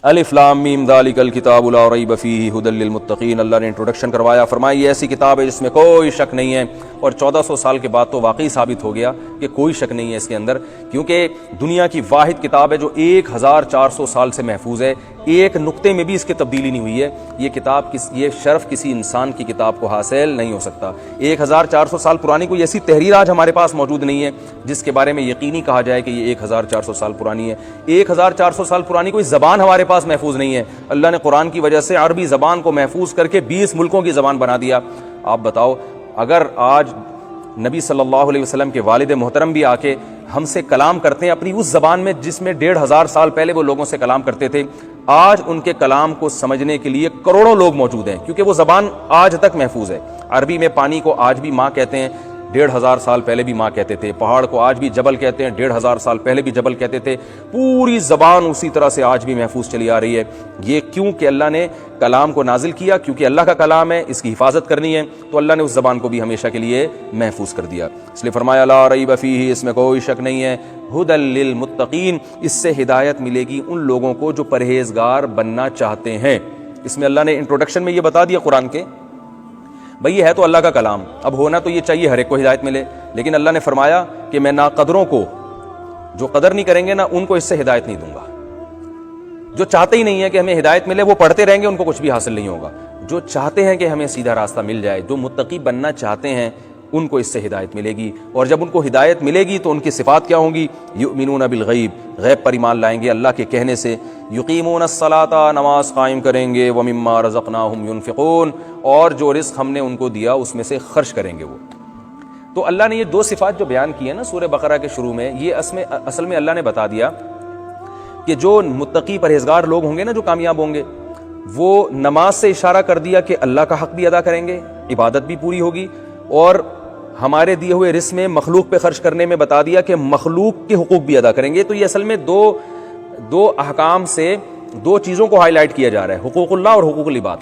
الف لام میم ذالک الکتاب لا ریب فیہ ھدی للمتقین. اللہ نے انٹروڈکشن کروایا, فرمایا یہ ایسی کتاب ہے جس میں کوئی شک نہیں ہے. اور 1400 سال کے بعد تو واقعی ثابت ہو گیا کہ کوئی شک نہیں ہے اس کے اندر, کیونکہ دنیا کی واحد کتاب ہے جو 1400 سال سے محفوظ ہے. ایک نقطے میں بھی اس کی تبدیلی نہیں ہوئی ہے. یہ کتاب یہ شرف کسی انسان کی کتاب کو حاصل نہیں ہو سکتا. 1400 سال پرانی کوئی ایسی تحریر آج ہمارے پاس موجود نہیں ہے جس کے بارے میں یقینی کہا جائے کہ یہ 1400 سال پرانی ہے. 1400 سال پرانی کوئی زبان ہمارے پاس محفوظ نہیں ہے. اللہ نے قرآن کی وجہ سے عربی زبان کو محفوظ کر کے 20 ملکوں کی زبان بنا دیا. آپ بتاؤ, اگر آج نبی صلی اللہ علیہ وسلم کے والد محترم بھی آ کے ہم سے کلام کرتے ہیں اپنی اس زبان میں جس میں 1500 سال پہلے وہ لوگوں سے کلام کرتے تھے, آج ان کے کلام کو سمجھنے کے لیے کروڑوں لوگ موجود ہیں, کیونکہ وہ زبان آج تک محفوظ ہے. عربی میں پانی کو آج بھی ماں کہتے ہیں, 1500 سال پہلے بھی ماں کہتے تھے. پہاڑ کو آج بھی جبل کہتے ہیں, 1500 سال پہلے بھی جبل کہتے تھے. پوری زبان اسی طرح سے آج بھی محفوظ چلی آ رہی ہے. یہ کیوں کہ اللہ نے کلام کو نازل کیا, کیونکہ اللہ کا کلام ہے, اس کی حفاظت کرنی ہے, تو اللہ نے اس زبان کو بھی ہمیشہ کے لیے محفوظ کر دیا. اس لیے فرمایا لا ریب فیہ, اس میں کوئی شک نہیں ہے, ھدی للمتقین, اس سے ہدایت ملے گی ان لوگوں کو جو پرہیزگار بننا چاہتے ہیں. اس میں اللہ نے انٹروڈکشن میں یہ بتا دیا قرآن کے, بھئی یہ ہے تو اللہ کا کلام, اب ہونا تو یہ چاہیے ہر ایک کو ہدایت ملے, لیکن اللہ نے فرمایا کہ میں ناقدروں کو, جو قدر نہیں کریں گے نا, ان کو اس سے ہدایت نہیں دوں گا. جو چاہتے ہی نہیں ہے کہ ہمیں ہدایت ملے وہ پڑھتے رہیں گے, ان کو کچھ بھی حاصل نہیں ہوگا. جو چاہتے ہیں کہ ہمیں سیدھا راستہ مل جائے, جو متقی بننا چاہتے ہیں, ان کو اس سے ہدایت ملے گی. اور جب ان کو ہدایت ملے گی تو ان کی صفات کیا ہوں گی؟ یؤمنون بالغیب, غیب پر ایمان لائیں گے اللہ کے کہنے سے. یقیمون الصلاۃ, نماز قائم کریں گے. ومما رزقناہم ینفقون, اور جو رزق ہم نے ان کو دیا اس میں سے خرچ کریں گے وہ. تو اللہ نے یہ 2 صفات جو بیان کی ہیں نا سورہ بقرہ کے شروع میں, یہ اصل میں اللہ نے بتا دیا کہ جو متقی پرہیزگار لوگ ہوں گے نا, جو کامیاب ہوں گے, وہ نماز سے اشارہ کر دیا کہ اللہ کا حق بھی ادا کریں گے, عبادت بھی پوری ہوگی, اور ہمارے دیے ہوئے رزق میں مخلوق پہ خرچ کرنے میں بتا دیا کہ مخلوق کے حقوق بھی ادا کریں گے. تو یہ اصل میں دو احکام سے 2 چیزوں کو ہائی لائٹ کیا جا رہا ہے, حقوق اللہ اور حقوق العباد.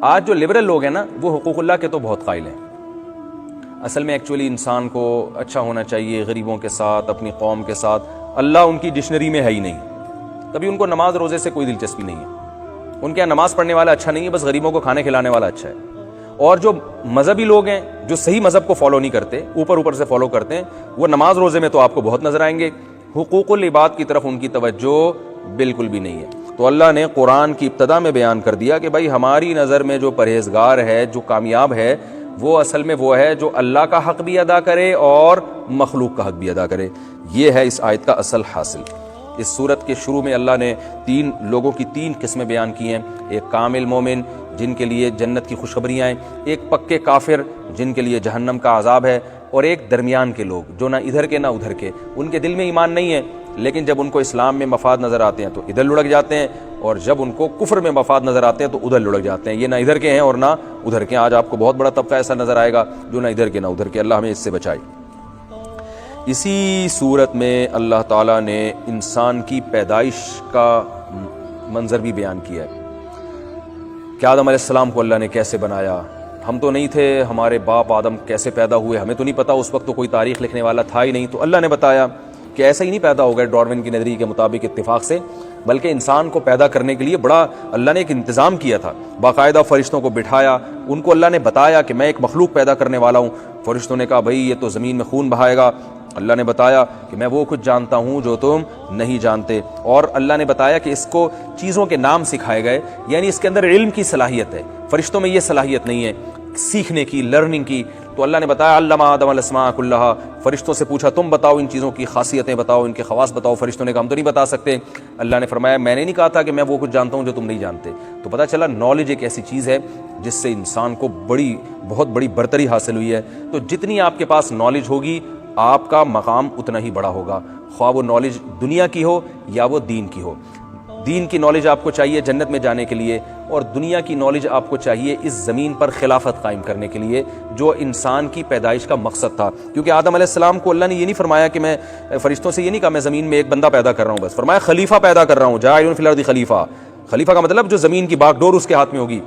آج جو لبرل لوگ ہیں نا, وہ حقوق اللہ کے تو بہت قائل ہیں. اصل میں ایکچولی انسان کو اچھا ہونا چاہیے غریبوں کے ساتھ, اپنی قوم کے ساتھ. اللہ ان کی ڈکشنری میں ہے ہی نہیں. کبھی ان کو نماز روزے سے کوئی دلچسپی نہیں ہے. ان کے یہاں نماز پڑھنے والا اچھا نہیں ہے, بس غریبوں کو کھانے کھلانے والا اچھا ہے. اور جو مذہبی لوگ ہیں جو صحیح مذہب کو فالو نہیں کرتے, اوپر سے فالو کرتے ہیں, وہ نماز روزے میں تو آپ کو بہت نظر آئیں گے, حقوق العباد کی طرف ان کی توجہ بالکل بھی نہیں ہے. تو اللہ نے قرآن کی ابتدا میں بیان کر دیا کہ بھائی ہماری نظر میں جو پرہیزگار ہے, جو کامیاب ہے, وہ اصل میں وہ ہے جو اللہ کا حق بھی ادا کرے اور مخلوق کا حق بھی ادا کرے. یہ ہے اس آیت کا اصل حاصل. اس صورت کے شروع میں اللہ نے 3 لوگوں کی 3 قسمیں بیان کی ہیں. ایک کامل مومن جن کے لیے جنت کی خوشخبریاں ہیں, ایک پکے کافر جن کے لیے جہنم کا عذاب ہے, اور ایک درمیان کے لوگ جو نہ ادھر کے نہ ادھر کے. ان کے دل میں ایمان نہیں ہے, لیکن جب ان کو اسلام میں مفاد نظر آتے ہیں تو ادھر لڑک جاتے ہیں, اور جب ان کو کفر میں مفاد نظر آتے ہیں تو ادھر لڑک جاتے ہیں. یہ نہ ادھر کے ہیں اور نہ ادھر کے. آج آپ کو بہت بڑا طبقہ ایسا نظر آئے گا جو نہ ادھر کے نہ ادھر کے. اللہ ہمیں اس سے بچائے. اسی صورت میں اللہ تعالیٰ نے انسان کی پیدائش کا منظر بھی بیان کیا ہے کہ آدم علیہ السلام کو اللہ نے کیسے بنایا. ہم تو نہیں تھے, ہمارے باپ آدم کیسے پیدا ہوئے ہمیں تو نہیں پتا, اس وقت تو کوئی تاریخ لکھنے والا تھا ہی نہیں. تو اللہ نے بتایا کہ ایسا ہی نہیں پیدا ہو گئے ڈارون کی نظریے کے مطابق اتفاق سے, بلکہ انسان کو پیدا کرنے کے لیے بڑا اللہ نے ایک انتظام کیا تھا. باقاعدہ فرشتوں کو بٹھایا, ان کو اللہ نے بتایا کہ میں ایک مخلوق پیدا کرنے والا ہوں. فرشتوں نے کہا بھائی یہ تو زمین میں خون بہائے گا. اللہ نے بتایا کہ میں وہ کچھ جانتا ہوں جو تم نہیں جانتے. اور اللہ نے بتایا کہ اس کو چیزوں کے نام سکھائے گئے, یعنی اس کے اندر علم کی صلاحیت ہے. فرشتوں میں یہ صلاحیت نہیں ہے سیکھنے کی, لرننگ کی. تو اللہ نے بتایا علم آدم الاسماء کلھا, فرشتوں سے پوچھا تم بتاؤ ان چیزوں کی خاصیتیں بتاؤ, ان کے خواص بتاؤ. فرشتوں نے کہا ہم تو نہیں بتا سکتے. اللہ نے فرمایا میں نے نہیں کہا تھا کہ میں وہ کچھ جانتا ہوں جو تم نہیں جانتے. تو پتہ چلا نالج ایک ایسی چیز ہے جس سے انسان کو بہت بڑی برتری حاصل ہوئی ہے. تو جتنی آپ کے پاس نالج ہوگی آپ کا مقام اتنا ہی بڑا ہوگا, خواہ وہ نالج دنیا کی ہو یا وہ دین کی ہو. دین کی نالج آپ کو چاہیے جنت میں جانے کے لیے, اور دنیا کی نالج آپ کو چاہیے اس زمین پر خلافت قائم کرنے کے لیے, جو انسان کی پیدائش کا مقصد تھا. کیونکہ آدم علیہ السلام کو اللہ نے یہ نہیں فرمایا کہ میں فرشتوں سے یہ نہیں کہا میں زمین میں ایک بندہ پیدا کر رہا ہوں, بس فرمایا خلیفہ پیدا کر رہا ہوں. جاعل فی الارض خلیفہ. خلیفہ کا مطلب جو زمین کی باغ ڈور اس کے ہاتھ میں ہوگی.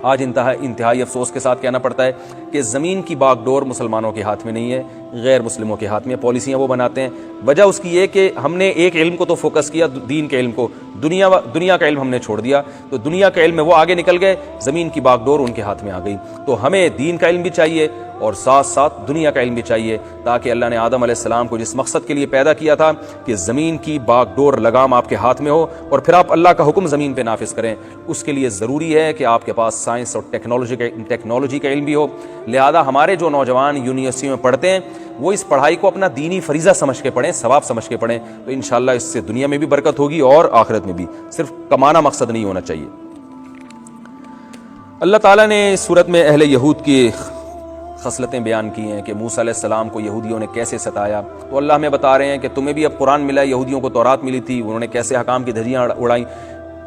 آج انتہائی افسوس کے ساتھ کہنا پڑتا ہے کہ زمین کی باغ ڈور مسلمانوں کے ہاتھ میں نہیں ہے, غیر مسلموں کے ہاتھ میں، پالیسیاں وہ بناتے ہیں۔ وجہ اس کی یہ کہ ہم نے ایک علم کو تو فوکس کیا، دین کے علم کو، دنیا کا علم ہم نے چھوڑ دیا، تو دنیا کا علم میں وہ آگے نکل گئے، زمین کی باغ ڈور ان کے ہاتھ میں آ گئی۔ تو ہمیں دین کا علم بھی چاہیے اور ساتھ ساتھ دنیا کا علم بھی چاہیے، تاکہ اللہ نے آدم علیہ السلام کو جس مقصد کے لیے پیدا کیا تھا کہ زمین کی باغ ڈور لگام آپ کے ہاتھ میں ہو اور پھر آپ اللہ کا حکم زمین پہ نافذ کریں، اس کے لیے ضروری ہے کہ آپ کے پاس سائنس اور ٹیکنالوجی کا علم بھی ہو۔ لہذا ہمارے جو نوجوان یونیورسٹی میں پڑھتے ہیں وہ اس پڑھائی کو اپنا دینی فریضہ سمجھ کے پڑھیں، ثواب سمجھ کے پڑھیں، تو انشاءاللہ اس سے دنیا میں بھی برکت ہوگی اور آخرت میں بھی۔ صرف کمانا مقصد نہیں ہونا چاہیے۔ اللہ تعالیٰ نے اس صورت میں اہل یہود کی خصلتیں بیان کی ہیں کہ موسیٰ علیہ السلام کو یہودیوں نے کیسے ستایا، تو اللہ ہمیں بتا رہے ہیں کہ تمہیں بھی اب قرآن ملا ہے، یہودیوں کو تورات ملی تھی، انہوں نے کیسے حکام کی دھجیاں اڑائیں،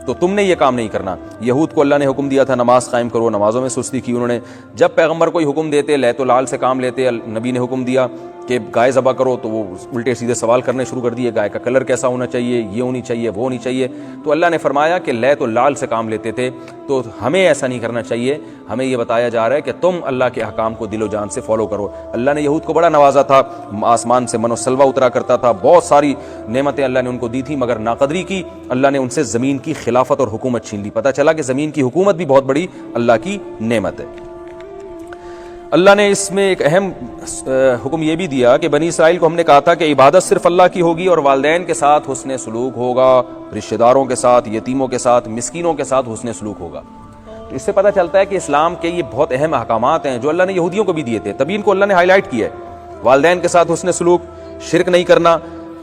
تو تم نے یہ کام نہیں کرنا۔ یہود کو اللہ نے حکم دیا تھا نماز قائم کرو، نمازوں میں سستی کی انہوں نے۔ جب پیغمبر کوئی حکم دیتے لیت و لال سے کام لیتے، نبی نے حکم دیا کہ گائے ذبح کرو تو وہ الٹے سیدھے سوال کرنے شروع کر دیے، گائے کا کلر کیسا ہونا چاہیے، یہ ہونی چاہیے، وہ ہونی چاہیے۔ تو اللہ نے فرمایا کہ لیت و لال سے کام لیتے تھے، تو ہمیں ایسا نہیں کرنا چاہیے۔ ہمیں یہ بتایا جا رہا ہے کہ تم اللہ کے احکام کو دل و جان سے فالو کرو۔ اللہ نے یہود کو بڑا نوازا تھا، آسمان سے من و سلوہ اترا کرتا تھا، بہت ساری نعمتیں اللہ نے ان کو دی تھی، مگر ناقدری کی، اللہ نے ان سے زمین کی خلافت اور حکومت چھین لی۔ پتہ چلا کہ زمین کی حکومت بھی بہت بڑی اللہ کی نعمت ہے۔ اللہ نے اس میں ایک اہم حکم یہ بھی دیا کہ بنی اسرائیل کو ہم نے کہا تھا کہ عبادت صرف اللہ کی ہوگی اور والدین کے ساتھ حسن سلوک ہوگا، رشتہ داروں کے ساتھ، یتیموں کے ساتھ، مسکینوں کے ساتھ حسن سلوک ہوگا۔ تو اس سے پتہ چلتا ہے کہ اسلام کے یہ بہت اہم احکامات ہیں جو اللہ نے یہودیوں کو بھی دیے تھے، تبھی ان کو اللہ نے ہائی لائٹ کیا ہے۔ والدین کے ساتھ حسن سلوک، شرک نہیں کرنا،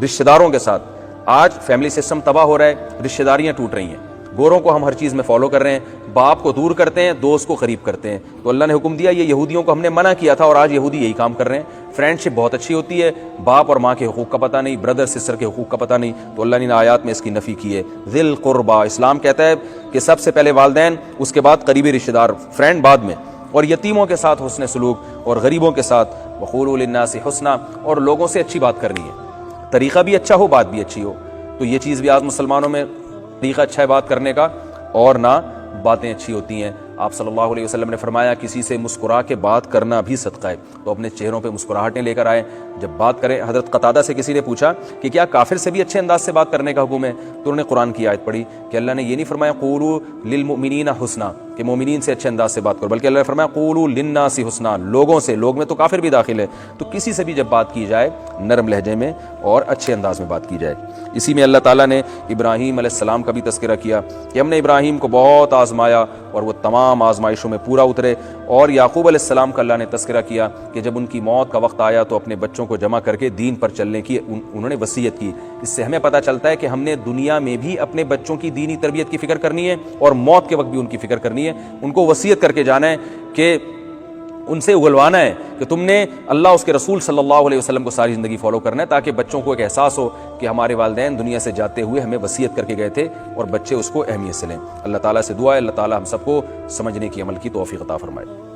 رشتہ داروں کے ساتھ۔ آج فیملی سسٹم تباہ ہو رہا ہے، رشتہ داریاں ٹوٹ رہی ہیں، گوروں کو ہم ہر چیز میں فالو کر رہے ہیں، باپ کو دور کرتے ہیں، دوست کو قریب کرتے ہیں۔ تو اللہ نے حکم دیا، یہ یہودیوں کو ہم نے منع کیا تھا اور آج یہودی یہی کام کر رہے ہیں۔ فرینڈ شپ بہت اچھی ہوتی ہے، باپ اور ماں کے حقوق کا پتہ نہیں، بردر سسٹر کے حقوق کا پتہ نہیں، تو اللہ نے آیات میں اس کی نفی کی ہے۔ ذی القربا، اسلام کہتا ہے کہ سب سے پہلے والدین، اس کے بعد قریبی رشتہ دار، فرینڈ بعد میں، اور یتیموں کے ساتھ حسن سلوک اور غریبوں کے ساتھ وقولوا للناس حسنا، اور لوگوں سے اچھی بات کرنی ہے، طریقہ بھی اچھا ہو، بات بھی اچھی ہو۔ تو یہ چیز بھی آج مسلمانوں میں طریقہ اچھا ہے بات کرنے کا، اور نہ باتیں اچھی ہوتی ہیں۔ آپ صلی اللہ علیہ وسلم نے فرمایا کسی سے مسکرا کے بات کرنا بھی صدقہ ہے، تو اپنے چہروں پہ مسکراہٹیں لے کر آئے جب بات کریں۔ حضرت قتادہ سے کسی نے پوچھا کہ کیا کافر سے بھی اچھے انداز سے بات کرنے کا حکم ہے، تو انہوں نے قرآن کی آیت پڑھی کہ اللہ نے یہ نہیں فرمایا قولوا للمؤمنین حسنا، کہ مومنین سے اچھے انداز سے بات کرو، بلکہ اللہ نے فرمایا قولوا للناس حسنا، لوگوں سے، لوگ میں تو کافر بھی داخل ہے، تو کسی سے بھی جب بات کی جائے نرم لہجے میں اور اچھے انداز میں بات کی جائے۔ اسی میں اللہ تعالیٰ نے ابراہیم علیہ السلام کا بھی تذکرہ کیا کہ ہم نے ابراہیم کو بہت آزمایا اور وہ تمام آزمائشوں میں پورا اترے، اور یعقوب علیہ السلام کا اللہ نے تذکرہ کیا کہ جب ان کی موت کا وقت آیا تو اپنے بچوں کو جمع کر کے دین پر چلنے کی انہوں نے وصیت کی۔ اس سے ہمیں پتہ چلتا ہے کہ ہم نے دنیا میں بھی اپنے بچوں کی دینی تربیت کی فکر کرنی ہے اور موت کے وقت بھی ان کی فکر کرنی ہے، ان کو وصیت کر کے جانا ہے کہ ان سے اگلوانا ہے کہ تم نے اللہ اس کے رسول صلی اللہ علیہ وسلم کو ساری زندگی فالو کرنا ہے، تاکہ بچوں کو ایک احساس ہو کہ ہمارے والدین دنیا سے جاتے ہوئے ہمیں وصیت کر کے گئے تھے اور بچے اس کو اہمیت سے لیں۔ اللہ تعالیٰ سے دعا ہے اللہ تعالیٰ ہم سب کو سمجھنے کی، عمل کی توفیق عطا فرمائے۔